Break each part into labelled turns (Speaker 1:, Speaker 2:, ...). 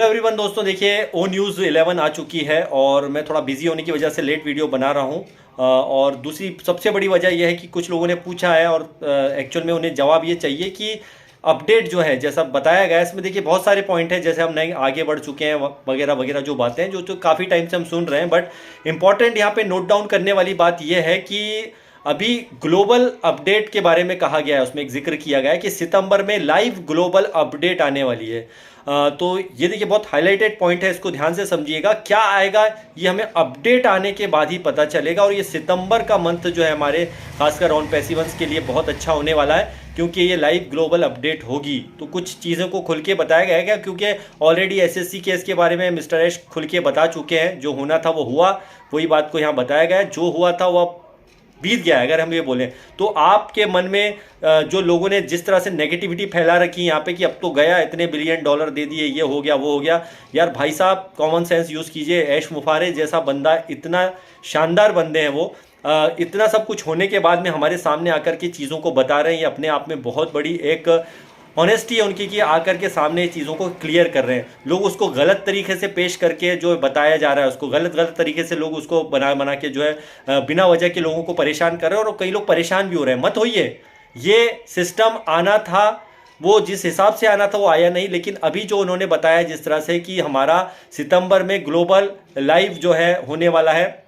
Speaker 1: Hello everyone दोस्तों, देखिए ओ news 11 आ चुकी है और मैं थोड़ा बिजी होने की वजह से लेट वीडियो बना रहा हूँ। और दूसरी सबसे बड़ी वजह यह है कि कुछ लोगों ने पूछा है और एक्चुअल में उन्हें जवाब ये चाहिए कि अपडेट जो है जैसा बताया गया है इसमें देखिए बहुत सारे पॉइंट हैं, जैसे हम नए आगे बढ़ चुके हैं वगैरह वगैरह जो बातें हैं जो काफ़ी टाइम से हम सुन रहे हैं। बट इम्पॉर्टेंट यहाँ पे नोट डाउन करने वाली बात यह है कि अभी ग्लोबल अपडेट के बारे में कहा गया है, उसमें एक जिक्र किया गया है कि सितंबर में लाइव ग्लोबल अपडेट आने वाली है। तो ये देखिए बहुत हाईलाइटेड पॉइंट है, इसको ध्यान से समझिएगा। क्या आएगा ये हमें अपडेट आने के बाद ही पता चलेगा। और ये सितंबर का मंथ जो है हमारे खासकर ऑन पैसिवंस के लिए बहुत अच्छा होने वाला है, क्योंकि ये लाइव ग्लोबल अपडेट होगी। तो कुछ चीज़ों को खुल के बताया गया है क्या, क्योंकि ऑलरेडी एसएससी केस के बारे में मिस्टर ऐश खुल के बता चुके हैं। जो होना था वो हुआ, वही बात को यहाँ बताया गया है। जो हुआ था वो बीत गया है, अगर हम ये बोलें तो। आपके मन में जो लोगों ने जिस तरह से नेगेटिविटी फैला रखी यहाँ पे कि अब तो गया, इतने बिलियन डॉलर दे दिए, ये हो गया वो हो गया, यार भाई साहब कॉमन सेंस यूज़ कीजिए। ऐश मुफारे जैसा बंदा, इतना शानदार बंदे हैं वो, इतना सब कुछ होने के बाद में हमारे सामने आकर के चीज़ों को बता रहे हैं। ये अपने आप में बहुत बड़ी एक ऑनेस्टी है उनकी कि आकर के सामने चीज़ों को क्लियर कर रहे हैं। लोग उसको गलत तरीके से पेश करके जो बताया जा रहा है उसको गलत गलत तरीके से लोग उसको बना बना के जो है बिना वजह के लोगों को परेशान कर रहे हैं। और कई लोग परेशान भी हो रहे हैं। मत होइए, ये सिस्टम आना था, वो जिस हिसाब से आना था वो आया नहीं। लेकिन अभी जो उन्होंने बताया जिस तरह से कि हमारा सितंबर में ग्लोबल लाइव जो है होने वाला है,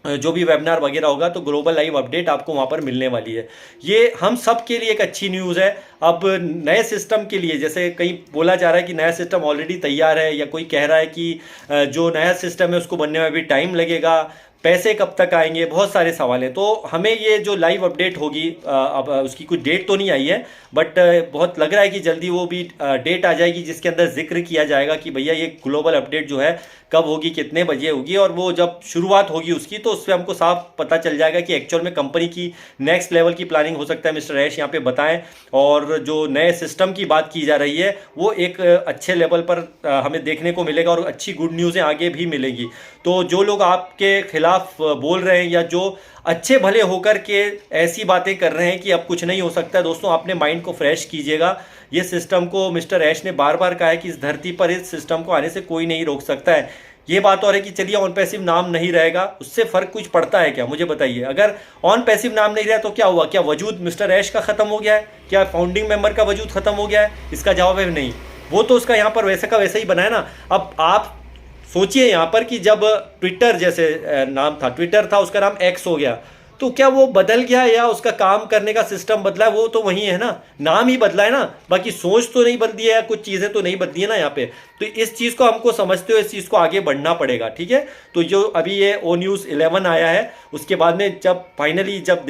Speaker 1: जो भी वेबिनार वगैरह होगा, तो ग्लोबल लाइव अपडेट आपको वहाँ पर मिलने वाली है। ये हम सब के लिए एक अच्छी न्यूज़ है। अब नए सिस्टम के लिए जैसे कहीं बोला जा रहा है कि नया सिस्टम ऑलरेडी तैयार है, या कोई कह रहा है कि जो नया सिस्टम है उसको बनने में भी टाइम लगेगा, पैसे कब तक आएंगे, बहुत सारे सवाल हैं। तो हमें ये जो लाइव अपडेट होगी, अब उसकी कोई डेट तो नहीं आई है, बट बहुत लग रहा है कि जल्दी वो भी डेट आ जाएगी जिसके अंदर जिक्र किया जाएगा कि भैया ये ग्लोबल अपडेट जो है कब होगी, कितने बजे होगी। और वो जब शुरुआत होगी उसकी, तो उससे हमको साफ पता चल जाएगा कि एक्चुअल में कंपनी की नेक्स्ट लेवल की प्लानिंग हो सकता है मिस्टर ऐश यहाँ पे बताएं। और जो नए सिस्टम की बात की जा रही है वो एक अच्छे लेवल पर हमें देखने को मिलेगा, और अच्छी गुड न्यूज़ें आगे भी मिलेगी। तो जो लोग आपके खिलाफ बोल रहे हैं या जो अच्छे भले होकर के ऐसी बातें कर रहे हैं कि अब कुछ नहीं हो सकता है, दोस्तों अपने माइंड को फ्रेश कीजिएगा। ये सिस्टम को मिस्टर ऐश ने बार बार कहा है कि इस धरती पर इस सिस्टम को आने से कोई नहीं रोक सकता है। ये बात और है कि चलिए ऑन पैसिव नाम नहीं रहेगा, उससे फर्क कुछ पड़ता है क्या, मुझे बताइए। अगर ऑन पैसिव नाम नहीं रहा तो क्या हुआ? क्या वजूद मिस्टर ऐश का खत्म हो गया है? क्या फाउंडिंग मेंबर का वजूद खत्म हो गया है? इसका जवाब है नहीं। वो तो उसका यहाँ पर वैसे का वैसे ही बना है ना। अब आप सोचिए यहाँ पर कि जब ट्विटर जैसे नाम था, ट्विटर था, उसका नाम एक्स हो गया, तो क्या वो बदल गया या उसका काम करने का सिस्टम बदला है? वो तो वही है ना, नाम ही बदला है ना, बाकी सोच तो नहीं बदली है, कुछ चीज़ें तो नहीं बदली है ना यहाँ पे। तो इस चीज़ को हमको समझते हुए इस चीज़ को आगे बढ़ना पड़ेगा, ठीक है। तो जो अभी ये ओ न्यूज़ 11 आया है, उसके बाद में जब फाइनली जब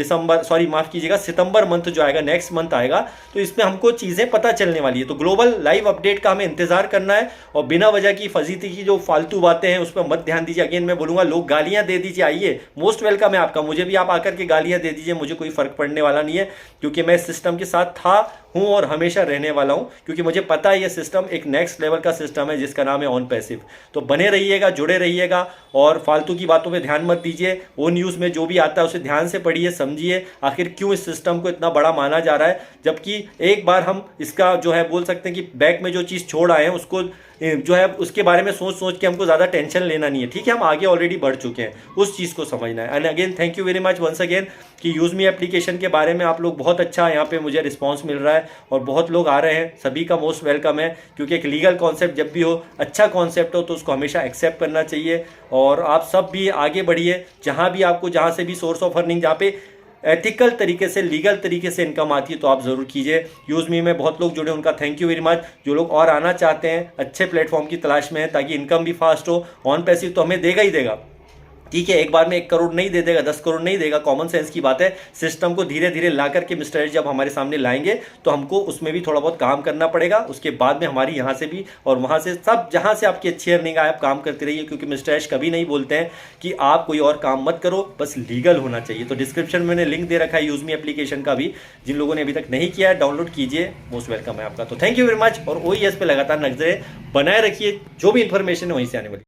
Speaker 1: माफ़ कीजिएगा, सितंबर मंथ जो आएगा, नेक्स्ट मंथ आएगा, तो इसमें हमको चीज़ें पता चलने वाली है। तो ग्लोबल लाइव अपडेट का हमें इंतजार करना है, और बिना वजह की फजीती की जो फालतू बातें हैं उस पर मत ध्यान दीजिए। अगेन मैं बोलूँगा, लोग गालियाँ दे दीजिए, आइए, मोस्ट वेलकम है आपका। मुझे भी आप आकर के गालियाँ दे दीजिए, मुझे कोई फर्क पड़ने वाला नहीं है, क्योंकि मैं इस सिस्टम के साथ था, हूं और हमेशा रहने वाला हूं। क्योंकि मुझे पता है ये सिस्टम एक नेक्स्ट लेवल का सिस्टम है जिसका नाम है ऑन पैसिव। तो बने रहिएगा, जुड़े रहिएगा, और फालतू की बातों पे ध्यान मत दीजिए। वो न्यूज़ में जो भी आता है उसे ध्यान से पढ़िए, समझिए आखिर क्यों इस सिस्टम को इतना बड़ा माना जा रहा है। जबकि एक बार हम इसका जो है बोल सकते हैं कि बैक में जो चीज़ छोड़ आए हैं उसको जो है उसके बारे में सोच सोच के हमको ज़्यादा टेंशन लेना नहीं है, ठीक है। हम आगे ऑलरेडी बढ़ चुके हैं, उस चीज़ को समझना है। And again thank you very much once again कि यूज़ मी एप्लीकेशन के बारे में आप लोग बहुत अच्छा यहाँ पे मुझे रिस्पांस मिल रहा है, और बहुत लोग आ रहे हैं, सभी का मोस्ट वेलकम है। क्योंकि एक लीगल कॉन्सेप्ट जब भी हो, अच्छा कॉन्सेप्ट हो, तो उसको हमेशा एक्सेप्ट करना चाहिए। और आप सब भी आगे बढ़िए, जहाँ भी आपको जहाँ से भी सोर्स ऑफ अर्निंग, जहाँ पे एथिकल तरीके से, लीगल तरीके से इनकम आती है, तो आप ज़रूर कीजिए। यूज़ मी में बहुत लोग जुड़े, उनका थैंक यू वेरी मच। जो लोग और आना चाहते हैं, अच्छे प्लेटफॉर्म की तलाश में है ताकि इनकम भी फास्ट हो, ऑन पैसिव तो हमें देगा ही देगा, ठीक है। एक बार में 1 करोड़ नहीं दे देगा, 10 करोड़ नहीं देगा, कॉमन सेंस की बात है। सिस्टम को धीरे धीरे ला करके मिस्टर ऐश जब हमारे सामने लाएंगे तो हमको उसमें भी थोड़ा बहुत काम करना पड़ेगा। उसके बाद में हमारी यहाँ से भी और वहाँ से सब, जहाँ से आपकी अच्छी अर्निंग आए आप काम करते रहिए। क्योंकि मिस्टर ऐश कभी नहीं बोलते हैं कि आप कोई और काम मत करो, बस लीगल होना चाहिए। तो डिस्क्रिप्शन में मैंने लिंक दे रखा है यूज़ मी एप्लीकेशन का भी, जिन लोगों ने अभी तक नहीं किया है डाउनलोड कीजिए, मोस्ट वेलकम है आपका। तो थैंक यू वेरी मच, और OES पे लगातार नजरें बनाए रखिए, जो भी इन्फॉर्मेशन है वहीं से आने वाली।